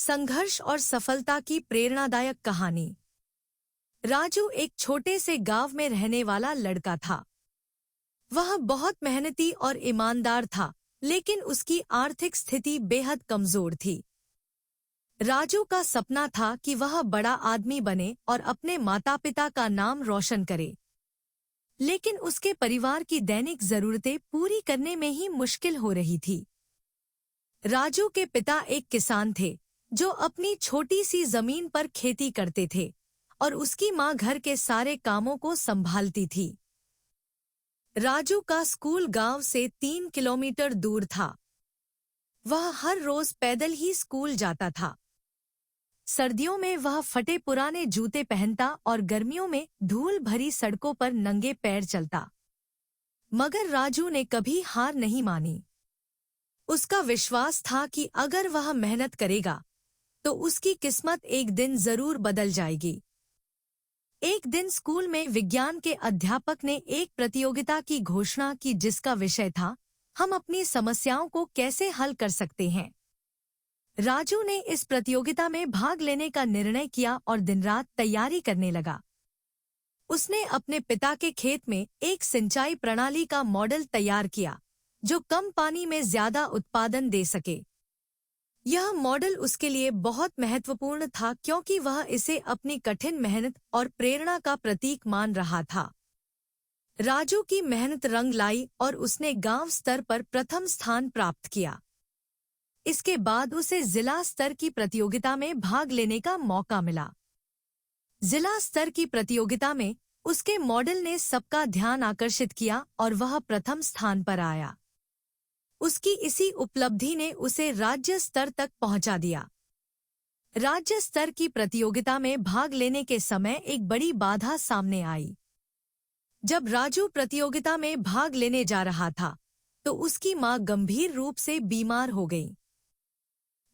संघर्ष और सफलता की प्रेरणादायक कहानी। राजू एक छोटे से गांव में रहने वाला लड़का था। वह बहुत मेहनती और ईमानदार था, लेकिन उसकी आर्थिक स्थिति बेहद कमजोर थी। राजू का सपना था कि वह बड़ा आदमी बने और अपने माता पिता का नाम रोशन करे, लेकिन उसके परिवार की दैनिक जरूरतें पूरी करने में ही मुश्किल हो रही थी। राजू के पिता एक किसान थे जो अपनी छोटी सी जमीन पर खेती करते थे और उसकी मां घर के सारे कामों को संभालती थी। राजू का स्कूल गांव से 3 किलोमीटर दूर था। वह हर रोज पैदल ही स्कूल जाता था। सर्दियों में वह फटे पुराने जूते पहनता और गर्मियों में धूल भरी सड़कों पर नंगे पैर चलता। मगर राजू ने कभी हार नहीं मानी। उसका विश्वास था कि अगर वह मेहनत करेगा तो उसकी किस्मत एक दिन जरूर बदल जाएगी। एक दिन स्कूल में विज्ञान के अध्यापक ने एक प्रतियोगिता की घोषणा की जिसका विषय था, हम अपनी समस्याओं को कैसे हल कर सकते हैं। राजू ने इस प्रतियोगिता में भाग लेने का निर्णय किया और दिन रात तैयारी करने लगा। उसने अपने पिता के खेत में एक सिंचाई प्रणाली का मॉडल तैयार किया जो कम पानी में ज्यादा उत्पादन दे सके। यह मॉडल उसके लिए बहुत महत्वपूर्ण था क्योंकि वह इसे अपनी कठिन मेहनत और प्रेरणा का प्रतीक मान रहा था। राजू की मेहनत रंग लाई और उसने गांव स्तर पर प्रथम स्थान प्राप्त किया। इसके बाद उसे जिला स्तर की प्रतियोगिता में भाग लेने का मौका मिला। जिला स्तर की प्रतियोगिता में उसके मॉडल ने सबका ध्यान आकर्षित किया और वह प्रथम स्थान पर आया। उसकी इसी उपलब्धि ने उसे राज्य स्तर तक पहुंचा दिया। राज्य स्तर की प्रतियोगिता में भाग लेने के समय एक बड़ी बाधा सामने आई। जब राजू प्रतियोगिता में भाग लेने जा रहा था तो उसकी मां गंभीर रूप से बीमार हो गई।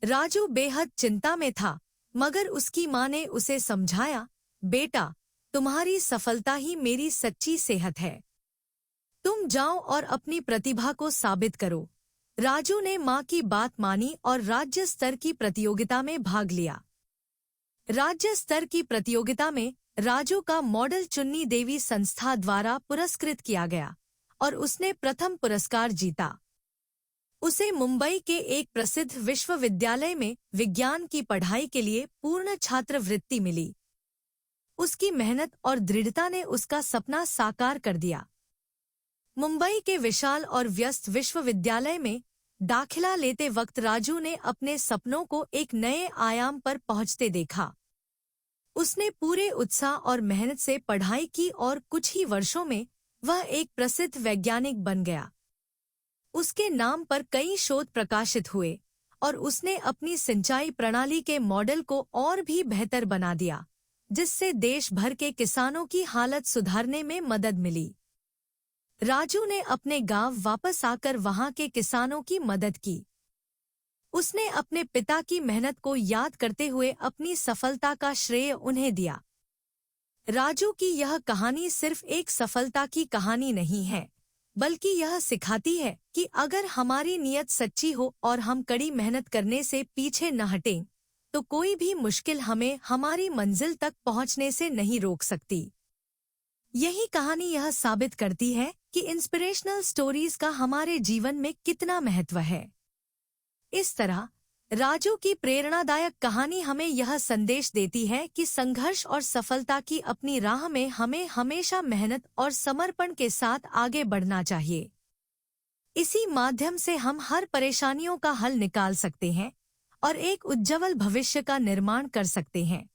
राजू बेहद चिंता में था, मगर उसकी मां ने उसे समझाया, बेटा, तुम्हारी सफलता ही मेरी सच्ची सेहत है। तुम जाओ और अपनी प्रतिभा को साबित करो। राजू ने मां की बात मानी और राज्य स्तर की प्रतियोगिता में भाग लिया। राज्य स्तर की प्रतियोगिता में राजू का मॉडल चुन्नी देवी संस्था द्वारा पुरस्कृत किया गया और उसने प्रथम पुरस्कार जीता। उसे मुंबई के एक प्रसिद्ध विश्वविद्यालय में विज्ञान की पढ़ाई के लिए पूर्ण छात्रवृत्ति मिली। उसकी मेहनत और दृढ़ता ने उसका सपना साकार कर दिया। मुंबई के विशाल और व्यस्त विश्वविद्यालय में दाखिला लेते वक्त राजू ने अपने सपनों को एक नए आयाम पर पहुंचते देखा। उसने पूरे उत्साह और मेहनत से पढ़ाई की और कुछ ही वर्षों में वह एक प्रसिद्ध वैज्ञानिक बन गया। उसके नाम पर कई शोध प्रकाशित हुए और उसने अपनी सिंचाई प्रणाली के मॉडल को और भी बेहतर बना दिया, जिससे देश भर के किसानों की हालत सुधारने में मदद मिली। राजू ने अपने गांव वापस आकर वहां के किसानों की मदद की। उसने अपने पिता की मेहनत को याद करते हुए अपनी सफलता का श्रेय उन्हें दिया। राजू की यह कहानी सिर्फ एक सफलता की कहानी नहीं है, बल्कि यह सिखाती है कि अगर हमारी नीयत सच्ची हो और हम कड़ी मेहनत करने से पीछे न हटें, तो कोई भी मुश्किल हमें हमारी मंजिल तक पहुंचने से नहीं रोक सकती। यही कहानी यह साबित करती है कि इंस्पिरेशनल स्टोरीज का हमारे जीवन में कितना महत्व है। इस तरह राजू की प्रेरणादायक कहानी हमें यह संदेश देती है कि संघर्ष और सफलता की अपनी राह में हमें हमेशा मेहनत और समर्पण के साथ आगे बढ़ना चाहिए। इसी माध्यम से हम हर परेशानियों का हल निकाल सकते हैं और एक उज्जवल भविष्य का निर्माण कर सकते हैं।